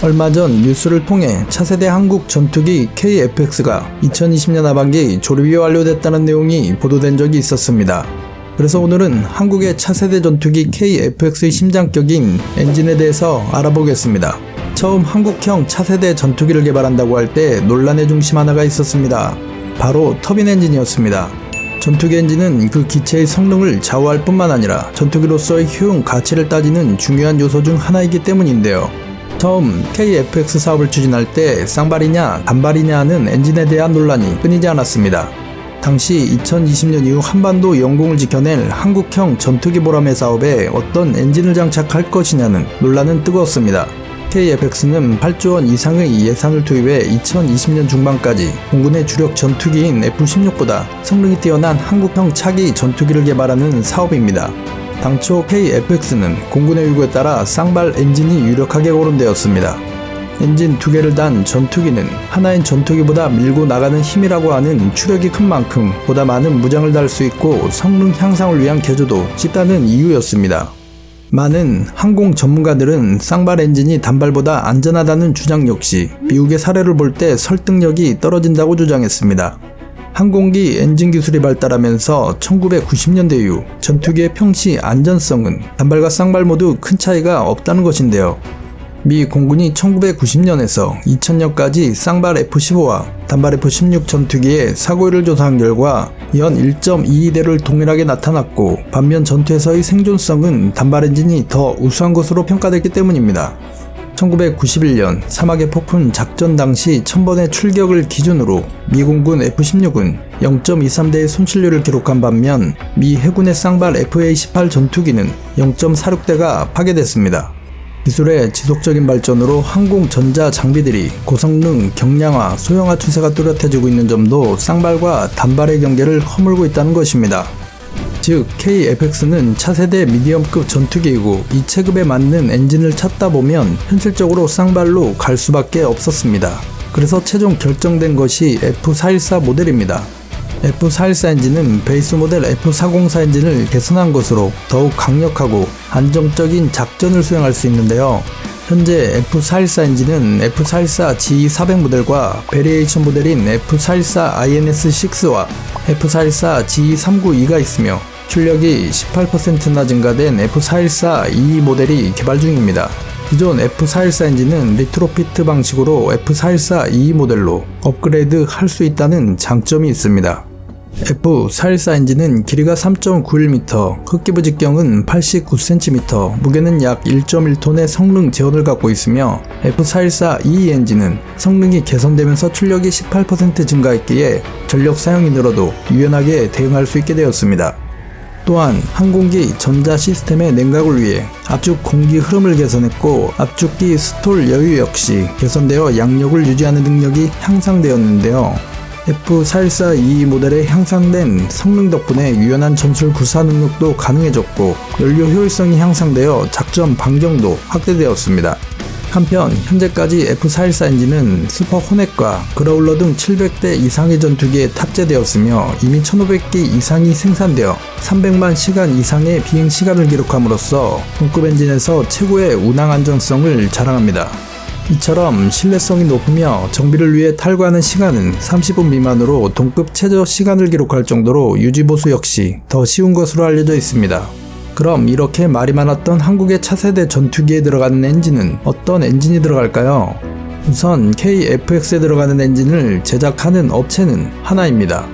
얼마 전 뉴스를 통해 차세대 한국 전투기 KF-X가 2020년 하반기 조립이 완료됐다는 내용이 보도된 적이 있었습니다. 그래서 오늘은 한국의 차세대 전투기 KF-X의 심장격인 엔진에 대해서 알아보겠습니다. 처음 한국형 차세대 전투기를 개발한다고 할 때 논란의 중심 하나가 있었습니다. 바로 터빈 엔진이었습니다. 전투기 엔진은 그 기체의 성능을 좌우할 뿐만 아니라 전투기로서의 효용 가치를 따지는 중요한 요소 중 하나이기 때문인데요. 처음 KF-X 사업을 추진할 때 쌍발이냐 단발이냐 하는 엔진에 대한 논란이 끊이지 않았습니다. 당시 2020년 이후 한반도 영공을 지켜낼 한국형 전투기 보람의 사업에 어떤 엔진을 장착할 것이냐는 논란은 뜨거웠습니다. KF-X는 8조 원 이상의 예산을 투입해 2020년 중반까지 공군의 주력 전투기인 F-16보다 성능이 뛰어난 한국형 차기 전투기를 개발하는 사업입니다. 당초 KF-X는 공군의 요구에 따라 쌍발 엔진이 유력하게 거론되었습니다. 엔진 2개를 단 전투기는 하나인 전투기보다 밀고 나가는 힘이라고 하는 추력이 큰 만큼 보다 많은 무장을 달 수 있고 성능 향상을 위한 개조도 쉽다는 이유였습니다. 많은 항공 전문가들은 쌍발 엔진이 단발보다 안전하다는 주장 역시 미국의 사례를 볼 때 설득력이 떨어진다고 주장했습니다. 항공기 엔진 기술이 발달하면서 1990년대 이후 전투기의 평시 안전성은 단발과 쌍발 모두 큰 차이가 없다는 것인데요. 미 공군이 1990년에서 2000년까지 쌍발 F-15와 단발 F-16 전투기의 사고율을 조사한 결과 연 1.22대를 동일하게 나타났고 반면 전투에서의 생존성은 단발 엔진이 더 우수한 것으로 평가됐기 때문입니다. 1991년 사막의 폭풍 작전 당시 1000번의 출격을 기준으로 미 공군 F-16은 0.23대의 손실률을 기록한 반면 미 해군의 쌍발 FA-18 전투기는 0.46대가 파괴됐습니다. 기술의 지속적인 발전으로 항공 전자 장비들이 고성능, 경량화, 소형화 추세가 뚜렷해지고 있는 점도 쌍발과 단발의 경계를 허물고 있다는 것입니다. 즉 KF-X는 차세대 미디엄급 전투기이고 이 체급에 맞는 엔진을 찾다 보면 현실적으로 쌍발로 갈 수밖에 없었습니다. 그래서 최종 결정된 것이 F414 모델입니다. F414 엔진은 베이스 모델 F404 엔진을 개선한 것으로 더욱 강력하고 안정적인 작전을 수행할 수 있는데요. 현재 F414 엔진은 F414 GE400 모델과 베리에이션 모델인 F414 INS6와 F414 GE392가 있으며 출력이 18%나 증가된 F414 EE 모델이 개발 중입니다. 기존 F414 엔진은 리트로피트 방식으로 F414 EE 모델로 업그레이드 할 수 있다는 장점이 있습니다. F414 엔진은 길이가 3.91m, 흡기부 직경은 89cm, 무게는 약 1.1톤의 성능 제원을 갖고 있으며 F414 EE 엔진은 성능이 개선되면서 출력이 18% 증가했기에 전력 사용이 늘어도 유연하게 대응할 수 있게 되었습니다. 또한 항공기 전자 시스템의 냉각을 위해 압축 공기 흐름을 개선했고 압축기 스톨 여유 역시 개선되어 양력을 유지하는 능력이 향상되었는데요. F414 EE 모델의 향상된 성능 덕분에 유연한 전술 구사 능력도 가능해졌고 연료 효율성이 향상되어 작전 반경도 확대되었습니다. 한편 현재까지 F414 엔진은 슈퍼 호넷과 그라울러 등 700대 이상의 전투기에 탑재되었으며 이미 1500기 이상이 생산되어 300만 시간 이상의 비행 시간을 기록함으로써 동급 엔진에서 최고의 운항 안전성을 자랑합니다. 이처럼 신뢰성이 높으며 정비를 위해 탈거하는 시간은 30분 미만으로 동급 최저 시간을 기록할 정도로 유지보수 역시 더 쉬운 것으로 알려져 있습니다. 그럼 이렇게 말이 많았던 한국의 차세대 전투기에 들어가는 엔진은 어떤 엔진이 들어갈까요? 우선 KF-X에 들어가는 엔진을 제작하는 업체는 하나입니다.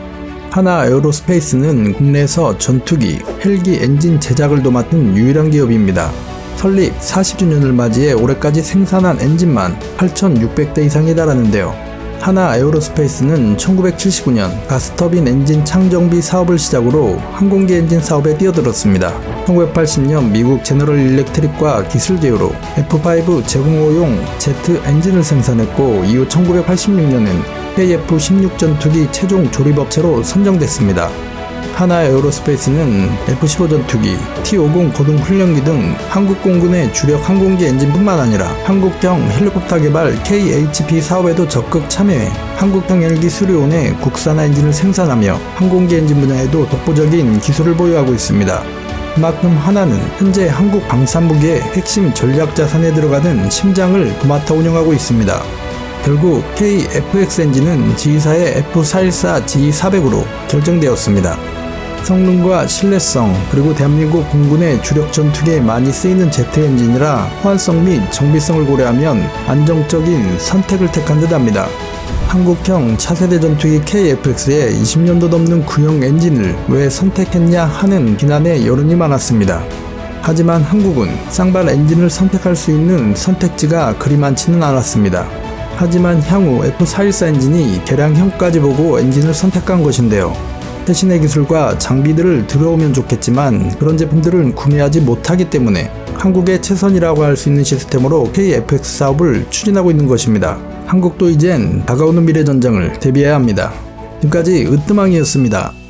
하나 에어로스페이스는 국내에서 전투기, 헬기 엔진 제작을 도맡은 유일한 기업입니다. 설립 40주년을 맞이해 올해까지 생산한 엔진만 8,600대 이상에 달하는데요. 하나 에어로스페이스는 1979년 가스터빈 엔진 창정비 사업을 시작으로 항공기 엔진 사업에 뛰어들었습니다. 1980년 미국 제너럴 일렉트릭과 기술 제휴로 F5 제공호용 제트 엔진을 생산했고 이후 1986년엔 KF-16 전투기 최종 조립업체로 선정됐습니다. 하나 에어로스페이스는 F-15 전투기, T-50 고등훈련기 등 한국공군의 주력 항공기 엔진뿐만 아니라 한국형 헬리콥터 개발 KHP 사업에도 적극 참여해 한국형 헬기 수리온의 국산화 엔진을 생산하며 항공기 엔진 분야에도 독보적인 기술을 보유하고 있습니다. 그만큼 하나는 현재 한국 방산무기의 핵심 전략 자산에 들어가는 심장을 도맡아 운영하고 있습니다. 결국 KFX 엔진은 지휘사의 F414 G400으로 결정되었습니다. 성능과 신뢰성, 그리고 대한민국 공군의 주력 전투기에 많이 쓰이는 제트 엔진이라 호환성 및 정비성을 고려하면 안정적인 선택을 택한 듯합니다. 한국형 차세대 전투기 KFX의 20년도 넘는 구형 엔진을 왜 선택했냐 하는 비난의 여론이 많았습니다. 하지만 한국은 쌍발 엔진을 선택할 수 있는 선택지가 그리 많지는 않았습니다. 하지만 향후 F414 엔진이 개량형까지 보고 엔진을 선택한 것인데요. 최신의 기술과 장비들을 들어오면 좋겠지만 그런 제품들은 구매하지 못하기 때문에 한국의 최선이라고 할 수 있는 시스템으로 KFX 사업을 추진하고 있는 것입니다. 한국도 이젠 다가오는 미래 전쟁을 대비해야 합니다. 지금까지 으뜸왕이었습니다.